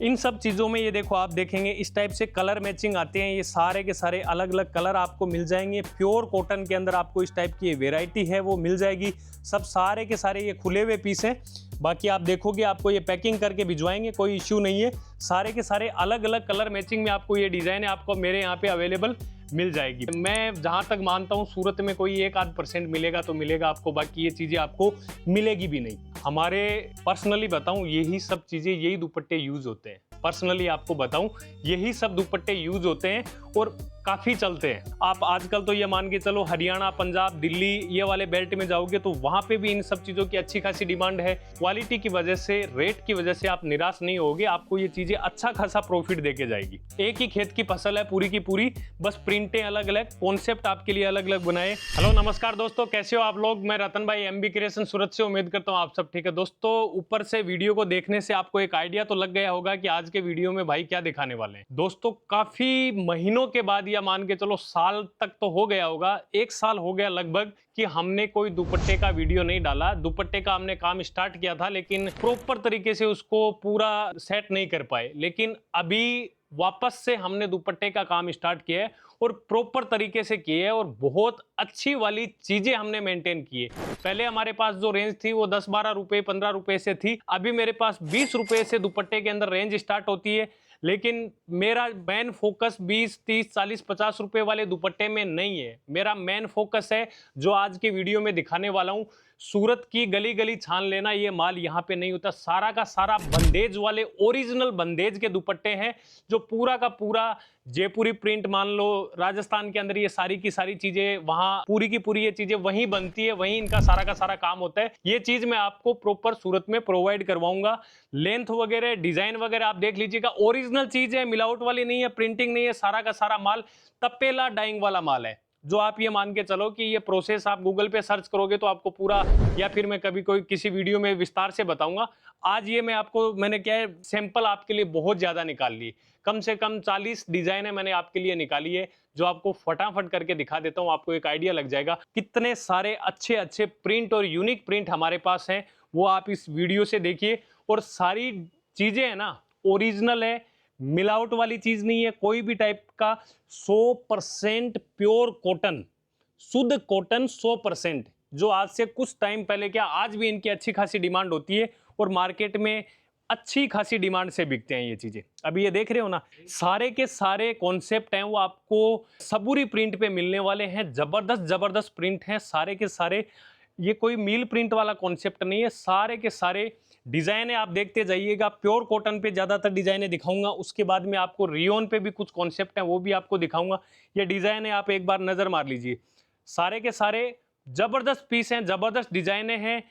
इन सब चीज़ों में ये देखो आप देखेंगे इस टाइप से कलर मैचिंग आते हैं। ये सारे के सारे अलग अलग कलर आपको मिल जाएंगे। प्योर कॉटन के अंदर आपको इस टाइप की वेराइटी है वो मिल जाएगी। सब सारे के सारे ये खुले हुए पीस हैं। बाकी आप देखोगे आपको ये पैकिंग करके भिजवाएंगे, कोई इश्यू नहीं है। सारे के सारे अलग अलग कलर मैचिंग में आपको ये डिज़ाइन है आपको मेरे यहाँ पे अवेलेबल मिल जाएगी। मैं जहाँ तक मानता हूँ सूरत में कोई 1-8% मिलेगा तो मिलेगा आपको, बाकी ये चीज़ें आपको मिलेगी भी नहीं। हमारे पर्सनली बताऊँ यही सब चीज़ें, यही दुपट्टे यूज़ होते हैं। पर्सनली आपको बताऊं यही सब दुपट्टे यूज होते हैं और काफ़ी चलते हैं। आप आजकल तो ये मान के चलो हरियाणा, पंजाब, दिल्ली ये वाले बेल्ट में जाओगे तो वहाँ पे भी इन सब चीज़ों की अच्छी खासी डिमांड है। क्वालिटी की वजह से, रेट की वजह से आप निराश नहीं होगे। आपको ये चीज़ें अच्छा खासा प्रॉफिट देके जाएगी। एक ही खेत की फसल है पूरी की पूरी, बस प्रिंटें अलग अलग, कॉन्सेप्ट आपके लिए अलग अलग बनाए। हेलो नमस्कार दोस्तों, कैसे हो आप लोग? मैं रतन भाई MB क्रिएशन सूरत से, उम्मीद करता हूँ आप सब ठीक है। दोस्तों ऊपर से वीडियो को देखने से आपको एक आइडिया तो लग गया होगा कि आज के वीडियो में भाई क्या दिखाने वाले हैं। दोस्तों काफी महीनों के बाद या मान के चलो साल तक तो हो गया होगा, 1 साल हो गया लगभग कि हमने कोई दुपट्टे का वीडियो नहीं डाला। दुपट्टे का हमने काम स्टार्ट किया था लेकिन प्रॉपर तरीके से उसको पूरा सेट नहीं कर पाए। लेकिन अभी वापस से हमने दुपट्टे का काम स्टार्ट किया है और प्रॉपर तरीके से किए है और बहुत अच्छी वाली चीजें हमने मेंटेन की है। पहले हमारे पास जो रेंज थी वो 10-12 रुपए, 15 रुपए से थी। अभी मेरे पास 20 रुपए से दुपट्टे के अंदर रेंज स्टार्ट होती है। लेकिन मेरा मेन फोकस 20, 30, 40, 50 रुपए वाले दुपट्टे में नहीं है। मेरा मेन फोकस है जो आज के वीडियो में दिखाने वाला हूं। सूरत की गली गली छान लेना, ये माल यहाँ पे नहीं होता। सारा का सारा बंदेज वाले ओरिजिनल बंदेज के दुपट्टे हैं जो पूरा का पूरा जयपुरी प्रिंट मान लो, राजस्थान के अंदर ये सारी की सारी चीजें वहां पूरी की पूरी ये चीजें वहीं बनती है, वहीं इनका सारा का सारा काम होता है। ये चीज मैं आपको प्रॉपर सूरत में प्रोवाइड करवाऊंगा। लेंथ वगैरह, डिजाइन वगैरह आप देख लीजिएगा, ओरिजिनल चीज है, मिलावट वाली नहीं है, प्रिंटिंग नहीं है। सारा का सारा माल तपेला डाइंग वाला माल है। जो आप ये मान के चलो कि ये प्रोसेस आप गूगल पे सर्च करोगे तो आपको पूरा, या फिर मैं कभी कोई किसी वीडियो में विस्तार से बताऊंगा। आज ये मैंने क्या है, सैंपल आपके लिए बहुत ज्यादा निकाल ली। कम से कम 40 डिजाइन है मैंने आपके लिए निकाली है जो आपको फटाफट करके दिखा देता हूं। आपको एक आइडिया लग जाएगा कितने सारे अच्छे अच्छे प्रिंट और यूनिक प्रिंट हमारे पास हैं। वो आप इस वीडियो से देखिए। और सारी चीजें है ना ओरिजिनल है, मिलावट वाली चीज नहीं है कोई भी टाइप का। 100% प्योर कॉटन, शुद्ध कॉटन 100%, जो आज से कुछ टाइम पहले क्या आज भी इनकी अच्छी खासी डिमांड होती है और मार्केट में अच्छी खासी डिमांड से बिकते हैं ये चीजें। अभी ये देख रहे हो ना, सारे के सारे कॉन्सेप्ट हैं वो आपको सबूरी प्रिंट पे मिलने वाले हैं। जबरदस्त जबरदस्त प्रिंट हैं सारे के सारे। ये कोई मील प्रिंट वाला कॉन्सेप्ट नहीं है, सारे के सारे डिजाइन है। आप देखते जाइएगा। प्योर कॉटन पे ज्यादातर डिजाइने दिखाऊंगा, उसके बाद में आपको रियोन पे भी कुछ कॉन्सेप्ट है वो भी आपको दिखाऊंगा। ये डिजाइन है, आप एक बार नजर मार लीजिए। सारे के सारे जबरदस्त पीस हैं, जबरदस्त डिजाइने हैं।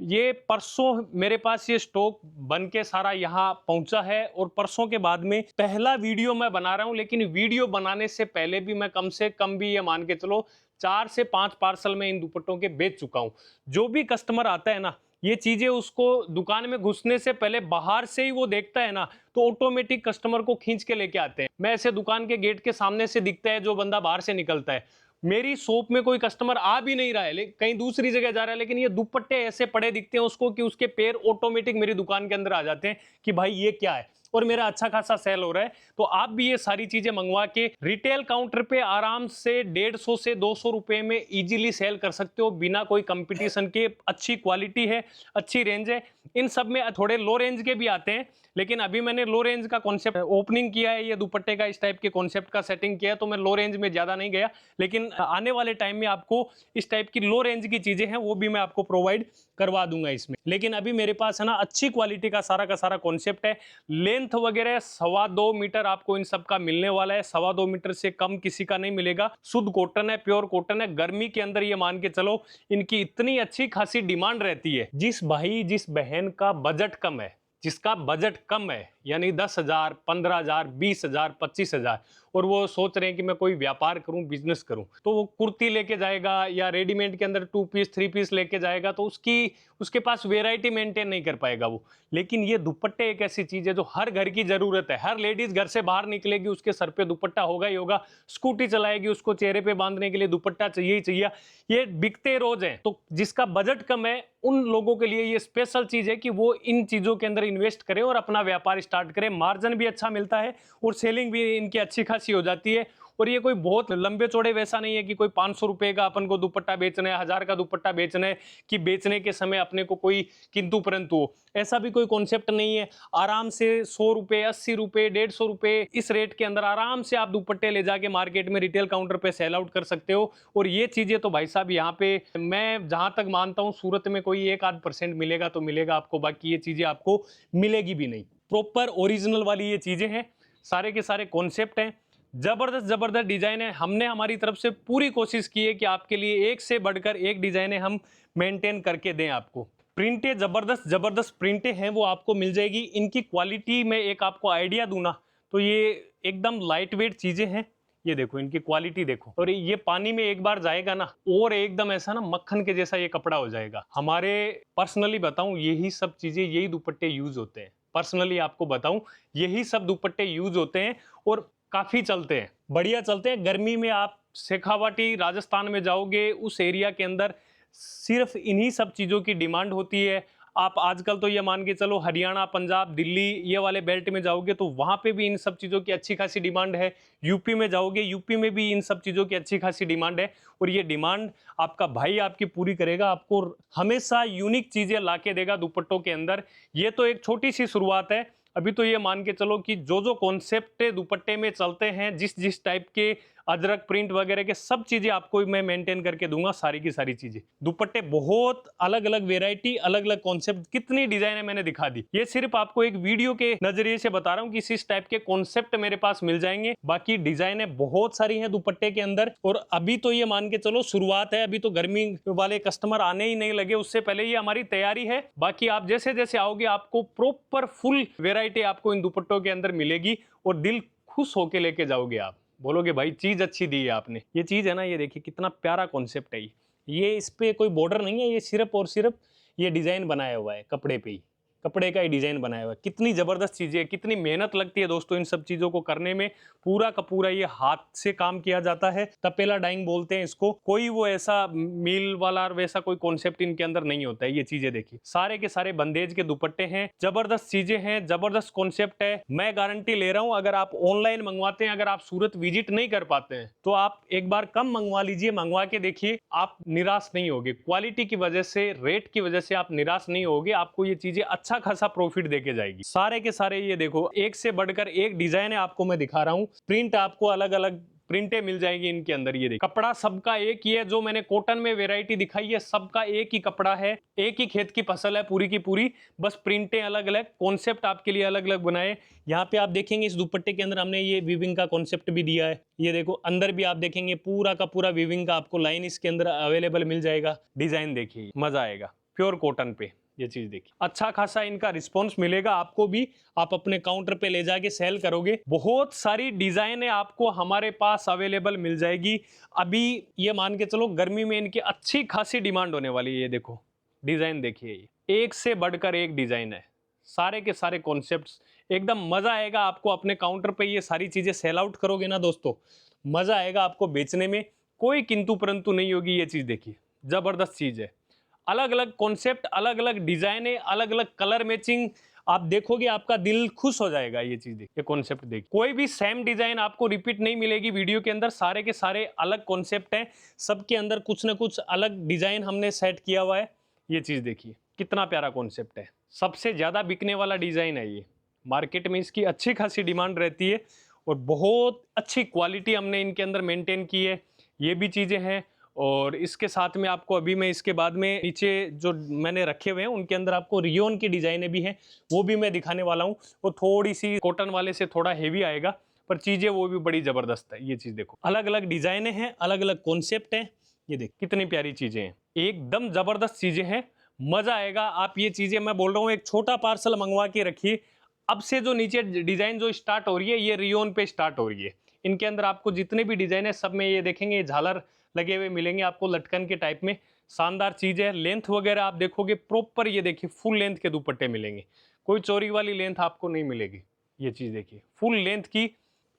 ये परसों मेरे पास ये स्टॉक बन के सारा यहाँ पहुंचा है और परसों के बाद में पहला वीडियो मैं बना रहा हूं। लेकिन वीडियो बनाने से पहले भी मैं कम से कम भी ये मान के चलो 4 से 5 पार्सल में इन दुपट्टों के बेच चुका हूं। जो भी कस्टमर आता है ना, ये चीजें उसको दुकान में घुसने से पहले बाहर से ही वो देखता है ना, तो ऑटोमेटिक कस्टमर को खींच के लेके आते हैं। मैं ऐसे दुकान के गेट के सामने से दिखता है जो बंदा बाहर से निकलता है। मेरी शॉप में कोई कस्टमर आ भी नहीं रहा है, कहीं दूसरी जगह जा रहा है, लेकिन ये दुपट्टे ऐसे पड़े दिखते हैं उसको कि उसके पैर ऑटोमेटिक मेरी दुकान के अंदर आ जाते हैं कि भाई ये क्या है। और मेरा अच्छा खासा सेल हो रहा है। तो आप भी ये सारी चीजें मंगवा के रिटेल काउंटर पे आराम से 150 से 200 रुपए में इजीली सेल कर सकते हो बिना कोई कंपटीशन के। अच्छी क्वालिटी है, अच्छी रेंज है। इन सब में थोड़े लो रेंज के भी आते हैं, लेकिन अभी मैंने लो रेंज का कॉन्सेप्ट ओपनिंग किया है। ये दुपट्टे का इस टाइप के कॉन्सेप्ट का सेटिंग किया है, तो मैं लो रेंज में ज्यादा नहीं गया। लेकिन आने वाले टाइम में आपको इस टाइप की लो रेंज की चीजें हैं वो भी मैं आपको प्रोवाइड करवा दूंगा इसमें। लेकिन अभी मेरे पास है ना अच्छी क्वालिटी का सारा कॉन्सेप्ट है। लेंथ वगैरह 2.25 मीटर आपको इन सब का मिलने वाला है। 2.25 मीटर से कम किसी का नहीं मिलेगा। शुद्ध कॉटन है, प्योर कॉटन है। गर्मी के अंदर ये मान के चलो इनकी इतनी अच्छी खासी डिमांड रहती है। जिस भाई जिस बहन का बजट कम है, जिसका बजट कम है, यानी 10,000, 15,000, 20,000, 25,000, और वो सोच रहे हैं कि मैं कोई व्यापार करूं, बिजनेस करूं, तो वो कुर्ती लेके जाएगा या रेडीमेड के अंदर 2 पीस 3 पीस लेके जाएगा तो उसके पास वेराइटी मेंटेन नहीं कर पाएगा वो। लेकिन ये दुपट्टे एक ऐसी चीज है जो हर घर की जरूरत है। हर लेडीज घर से बाहर निकलेगी उसके सर पे दुपट्टा होगा ही होगा। स्कूटी चलाएगी उसको चेहरे पे बांधने के लिए दुपट्टा चाहिए ही चाहिए। ये बिकते रोज हैं। तो जिसका बजट कम है उन लोगों के लिए ये स्पेशल चीज है कि वो इन चीजों के अंदर इन्वेस्ट करें और अपना व्यापार स्टार्ट करें, मार्जिन भी अच्छा मिलता है और सेलिंग भी इनकी अच्छी खासी हो जाती है। और ये कोई बहुत लंबे चौड़े वैसा नहीं है कि कोई 500 रुपए का अपन को दुपट्टा बेचना है, 1000 का दुपट्टा बेचना है कि बेचने के समय अपने को कोई किंतु परंतु हो, ऐसा भी कोई कॉन्सेप्ट नहीं है। आराम से 100 रुपए, 80 रुपए, 150 रुपए इस रेट के अंदर आराम से आप दुपट्टे ले जाके मार्केट में रिटेल काउंटर पे सेल आउट कर सकते हो। और ये चीजें तो भाई साहब यहाँ पे मैं जहां तक मानता हूँ सूरत में कोई 1-8% मिलेगा तो मिलेगा आपको, बाकी ये चीजें आपको मिलेगी भी नहीं। प्रॉपर ओरिजिनल वाली ये चीजें हैं, सारे के सारे कॉन्सेप्ट हैं, जबरदस्त जबरदस्त डिजाइन है। हमने हमारी तरफ से पूरी कोशिश की है कि आपके लिए एक से बढ़कर एक डिजाइने हम मेंटेन करके दें आपको। प्रिंटें जबरदस्त जबरदस्त प्रिंटें हैं वो आपको मिल जाएगी। इनकी क्वालिटी में एक आपको आइडिया दूं ना तो ये एकदम लाइट वेट चीजें हैं। ये देखो इनकी क्वालिटी देखो, और ये पानी में एक बार जाएगा ना और एकदम ऐसा ना मक्खन के जैसा ये कपड़ा हो जाएगा। हमारे पर्सनली बताऊं यही सब चीजें, यही दुपट्टे यूज होते हैं। पर्सनली आपको बताऊं यही सब दुपट्टे यूज होते हैं और काफी चलते हैं, बढ़िया चलते हैं। गर्मी में आप शेखावाटी राजस्थान में जाओगे, उस एरिया के अंदर सिर्फ इन्हीं सब चीजों की डिमांड होती है। आप आजकल तो ये मान के चलो हरियाणा, पंजाब, दिल्ली ये वाले बेल्ट में जाओगे तो वहां पे भी इन सब चीजों की अच्छी खासी डिमांड है। यूपी में जाओगे, यूपी में भी इन सब चीजों की अच्छी खासी डिमांड है। और ये डिमांड आपका भाई आपकी पूरी करेगा, आपको हमेशा यूनिक चीजें लाके देगा दुपट्टों के अंदर। ये तो एक छोटी सी शुरुआत है। अभी तो ये मान के चलो कि जो जो कॉन्सेप्ट दुपट्टे में चलते हैं, जिस जिस टाइप के अजरक प्रिंट वगैरह के सब चीजें आपको मैं मेंटेन करके दूंगा, सारी की सारी चीजें। दुपट्टे बहुत अलग अलग वेराइटी, अलग अलग कॉन्सेप्ट, कितनी डिजाइन है मैंने दिखा दी। ये सिर्फ आपको एक वीडियो के नजरिए से बता रहा हूँ कि इस टाइप के कॉन्सेप्ट मेरे पास मिल जाएंगे। बाकी डिजाइनें बहुत सारी हैं दुपट्टे के अंदर। और अभी तो ये मान के चलो शुरुआत है, अभी तो गर्मी वाले कस्टमर आने ही नहीं लगे, उससे पहले ये हमारी तैयारी है। बाकी आप जैसे जैसे आओगे आपको प्रॉपर फुल वेराइटी आपको इन दुपट्टों के अंदर मिलेगी और दिल खुश होके लेके जाओगे। आप बोलोगे भाई चीज अच्छी दी है आपने। ये चीज है ना, ये देखिए कितना प्यारा कॉन्सेप्ट है। ये इस पे कोई बॉर्डर नहीं है, ये सिर्फ और सिर्फ ये डिजाइन बनाया हुआ है कपड़े पे ही, कपड़े का ही डिजाइन बनाया हुआ है। कितनी जबरदस्त चीजें है, कितनी मेहनत लगती है दोस्तों इन सब चीजों को करने में। पूरा का पूरा ये हाथ से काम किया जाता है, तपेला डाइंग बोलते हैं इसको। कोई वो ऐसा मील वाला वैसा कोई कॉन्सेप्ट इनके अंदर नहीं होता है। ये चीजें देखिए, सारे के सारे बंदेज के दुपट्टे हैं, जबरदस्त चीजें हैं, जबरदस्त कॉन्सेप्ट है। मैं गारंटी ले रहा हूं, अगर आप ऑनलाइन मंगवाते हैं, अगर आप सूरत विजिट नहीं कर पाते हैं तो आप एक बार कम मंगवा लीजिए, मंगवा के देखिए, आप निराश नहीं होगे। क्वालिटी की वजह से, रेट की वजह से आप निराश नहीं होगे। आपको ये चीजें अच्छा खासा प्रॉफिट देके जाएगी। सारे के सारे ये देखो एक से बढ़कर एक डिजाइन है आपको मैं दिखा रहा हूं। प्रिंट आपको अलग अलग प्रिंटें मिल जाएगी इनके अंदर। ये देखिए कपड़ा सबका एक ही है, जो मैंने कॉटन में वैरायटी दिखाई है सबका एक ही कपड़ा है, एक ही खेत की फसल है पूरी की पूरी, बस प्रिंटें अलग अलग, कॉन्सेप्ट आपके लिए अलग अलग बनाए। यहाँ पे आप देखेंगे इस दुपट्टे के अंदर हमने ये वीविंग का कॉन्सेप्ट भी दिया है। ये देखो अंदर भी आप देखेंगे पूरा का पूरा वीविंग का आपको लाइन इसके अंदर अवेलेबल मिल जाएगा। डिजाइन देखिए, मजा आएगा। प्योर कॉटन पे ये चीज देखिए, अच्छा खासा इनका रिस्पॉन्स मिलेगा आपको भी। आप अपने काउंटर पे ले जाके सेल करोगे। बहुत सारी डिजाइनें आपको हमारे पास अवेलेबल मिल जाएगी। अभी ये मान के चलो गर्मी में इनकी अच्छी खासी डिमांड होने वाली है। ये देखो डिजाइन देखिए, ये एक से बढ़कर एक डिजाइन है, सारे के सारे कॉन्सेप्ट्स। एकदम मजा आएगा आपको अपने काउंटर पे ये सारी चीजें सेल आउट करोगे ना दोस्तों, मजा आएगा आपको बेचने में, कोई किंतु परंतु नहीं होगी। ये चीज देखिए, जबरदस्त चीज है। अलग अलग कॉन्सेप्ट, अलग अलग डिजाइनें, अलग अलग कलर मैचिंग, आप देखोगे आपका दिल खुश हो जाएगा। ये चीज देखिए, कॉन्सेप्ट देखिए, कोई भी सेम डिजाइन आपको रिपीट नहीं मिलेगी वीडियो के अंदर। सारे के सारे अलग कॉन्सेप्ट हैं, सबके अंदर कुछ ना कुछ अलग डिजाइन हमने सेट किया हुआ है। ये चीज देखिए कितना प्यारा कॉन्सेप्ट है, सबसे ज्यादा बिकने वाला डिजाइन है ये। मार्केट में इसकी अच्छी खासी डिमांड रहती है और बहुत अच्छी क्वालिटी हमने इनके अंदर मेंटेन की है। ये भी चीजें हैं। और इसके साथ में आपको अभी मैं इसके बाद में नीचे जो मैंने रखे हुए हैं उनके अंदर आपको रियोन की डिजाइनें भी हैं, वो भी मैं दिखाने वाला हूँ। वो थोड़ी सी कॉटन वाले से थोड़ा हेवी आएगा, पर चीजें वो भी बड़ी जबरदस्त है। ये चीज देखो, अलग अलग डिजाइनें हैं, अलग अलग कॉन्सेप्ट हैं। ये देखो कितनी प्यारी चीजें हैं, एकदम जबरदस्त चीजें हैं, मजा आएगा। आप ये चीजें, मैं बोल रहा हूँ, एक छोटा पार्सल मंगवा के रखिए। अब से जो नीचे डिजाइन जो स्टार्ट हो रही है, ये रियोन पे स्टार्ट हो रही है। इनके अंदर आपको जितने भी डिजाइन है सब में ये देखेंगे झालर लगे हुए मिलेंगे आपको, लटकन के टाइप में। शानदार चीज है। लेंथ वगैरह आप देखोगे प्रॉपर, ये देखिए फुल लेंथ के दुपट्टे मिलेंगे, कोई चोरी वाली लेंथ आपको नहीं मिलेगी। ये चीज देखिए, फुल लेंथ की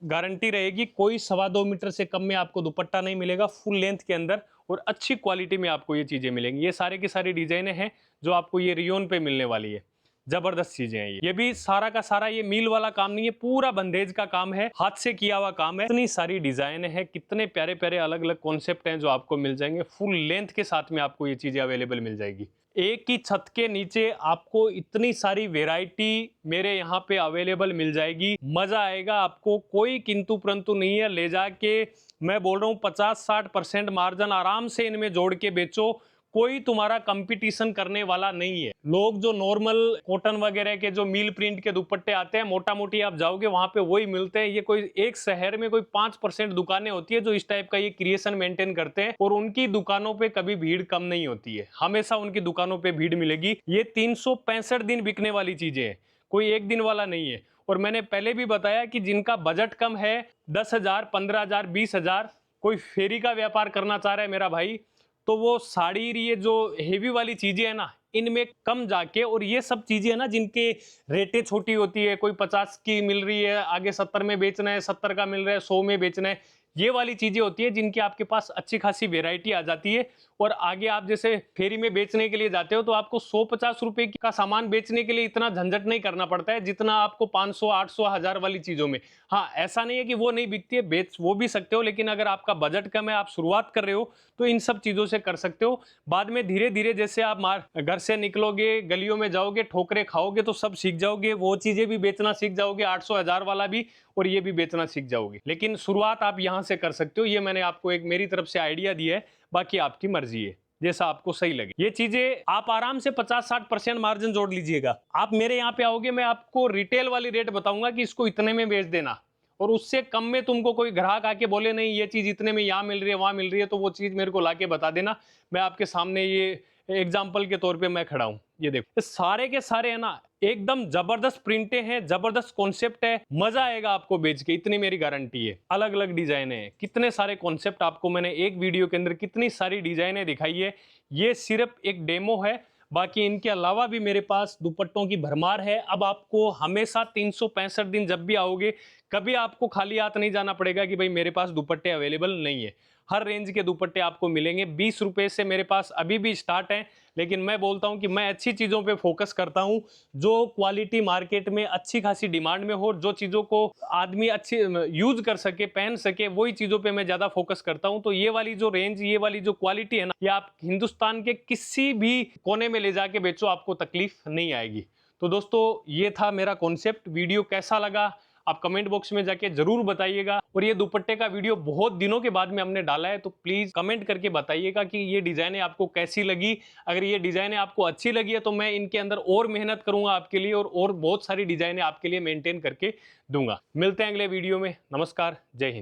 गारंटी रहेगी, कोई 2.25 मीटर से कम में आपको दुपट्टा नहीं मिलेगा, फुल लेंथ के अंदर और अच्छी क्वालिटी में आपको ये चीजें मिलेंगी। ये सारे की सारी डिजाइनें हैं जो आपको ये रियोन पे मिलने वाली है। जबरदस्त चीजें हैं ये भी सारा का सारा ये मील वाला काम नहीं है, पूरा बंदेज का काम है, हाथ से किया हुआ काम है। इतनी सारी डिजाइन है, कितने प्यारे प्यारे अलग अलग कॉन्सेप्ट हैं जो आपको मिल जाएंगे। फुल लेंथ के साथ में आपको ये चीजें अवेलेबल मिल जाएगी। एक ही छत के नीचे आपको इतनी सारी वेराइटी मेरे यहाँ पे अवेलेबल मिल जाएगी। मजा आएगा आपको, कोई किंतु परंतु नहीं है। ले जाके मैं बोल रहा हूँ 50-60% मार्जिन आराम से इनमें जोड़ के बेचो, कोई तुम्हारा कंपटीशन करने वाला नहीं है। लोग जो नॉर्मल कॉटन वगैरह के जो मील प्रिंट के दुपट्टे आते हैं, मोटा मोटी आप जाओगे वहां पे वही मिलते हैं। ये कोई एक शहर में कोई 5% दुकानें होती है जो इस टाइप का ये क्रिएशन मेंटेन करते हैं, और उनकी दुकानों पे कभी भीड़ कम नहीं होती है, हमेशा उनकी दुकानों पे भीड़ मिलेगी। ये 365 दिन बिकने वाली चीजें हैं, कोई एक दिन वाला नहीं है। और मैंने पहले भी बताया कि जिनका बजट कम है, 10,000, 15,000, 20,000, कोई फेरी का व्यापार करना चाह रहा है मेरा भाई, तो वो साड़ी, ये जो हेवी वाली चीजें है ना, इनमें कम जाके, और ये सब चीजें है ना जिनके रेटें छोटी होती है, कोई 50 की मिल रही है, आगे 70 में बेचना है, 70 का मिल रहा है, 100 में बेचना है, ये वाली चीजें होती है जिनकी आपके पास अच्छी खासी वेराइटी आ जाती है। और आगे आप जैसे फेरी में बेचने के लिए जाते हो तो आपको 150 रुपए का सामान बेचने के लिए इतना झंझट नहीं करना पड़ता है जितना आपको 500, 800, 1000 वाली चीजों में। हाँ, ऐसा नहीं है कि वो नहीं बिकती है, बेच वो भी सकते हो, लेकिन अगर आपका बजट कम है, आप शुरुआत कर रहे हो, तो इन सब चीजों से कर सकते हो। बाद में धीरे धीरे जैसे आप घर से निकलोगे, गलियों में जाओगे, ठोकरे खाओगे, तो सब सीख जाओगे, वो चीजें भी बेचना सीख जाओगे, 800, 1000 वाला भी, और ये भी बेचना सीख जाओगे। लेकिन शुरुआत आप यहां से कर सकते हो। ये मैंने आपको एक मेरी तरफ से आइडिया दिया है, बाकी आपकी मर्जी है, जैसा आपको सही लगे। ये चीजें आप आराम से 50-60% मार्जिन जोड़ लीजिएगा। आप मेरे यहाँ पे आओगे, मैं आपको रिटेल वाली रेट बताऊंगा कि इसको इतने में बेच देना, और उससे कम में तुमको कोई ग्राहक आके बोले नहीं ये चीज इतने में यहाँ मिल रही है, वहां मिल रही है, तो वो चीज मेरे को लाके बता देना। मैं आपके सामने ये एग्जाम्पल के तौर पे मैं खड़ा हूं। ये देखो, सारे के सारे है ना एकदम जबरदस्त प्रिंटें हैं, जबरदस्त कॉन्सेप्ट है, मजा आएगा आपको बेच के, इतनी मेरी गारंटी है। अलग अलग डिजाइन है, कितने सारे कॉन्सेप्ट आपको मैंने एक वीडियो के अंदर कितनी सारी डिजाइनें दिखाई है। ये सिर्फ एक डेमो है, बाकी इनके अलावा भी मेरे पास दुपट्टों की भरमार है। अब आपको हमेशा 365 दिन जब भी आओगे, कभी आपको खाली हाथ नहीं जाना पड़ेगा कि भाई मेरे पास दुपट्टे अवेलेबल नहीं है। हर रेंज के दुपट्टे आपको मिलेंगे। 20 रुपए से मेरे पास अभी भी स्टार्ट है, लेकिन मैं बोलता हूं कि मैं अच्छी चीजों पे फोकस करता हूं, जो क्वालिटी मार्केट में अच्छी खासी डिमांड में हो, जो चीजों को आदमी अच्छी यूज कर सके, पहन सके, वही चीजों पे मैं ज्यादा फोकस करता हूं। तो ये वाली जो रेंज, ये वाली जो क्वालिटी है ना, ये आप हिंदुस्तान के किसी भी कोने में ले जाके बेचो, आपको तकलीफ नहीं आएगी। तो दोस्तों, ये था मेरा कॉन्सेप्ट। वीडियो कैसा लगा आप कमेंट बॉक्स में जाके जरूर बताइएगा। और ये दुपट्टे का वीडियो बहुत दिनों के बाद में हमने डाला है, तो प्लीज कमेंट करके बताइएगा कि ये डिजाइनें आपको कैसी लगी। अगर ये डिजाइनें आपको अच्छी लगी है तो मैं इनके अंदर और मेहनत करूंगा आपके लिए, और बहुत सारी डिजाइनें आपके लिए मेंटेन करके दूंगा। मिलते हैं अगले वीडियो में। नमस्कार, जय हिंद।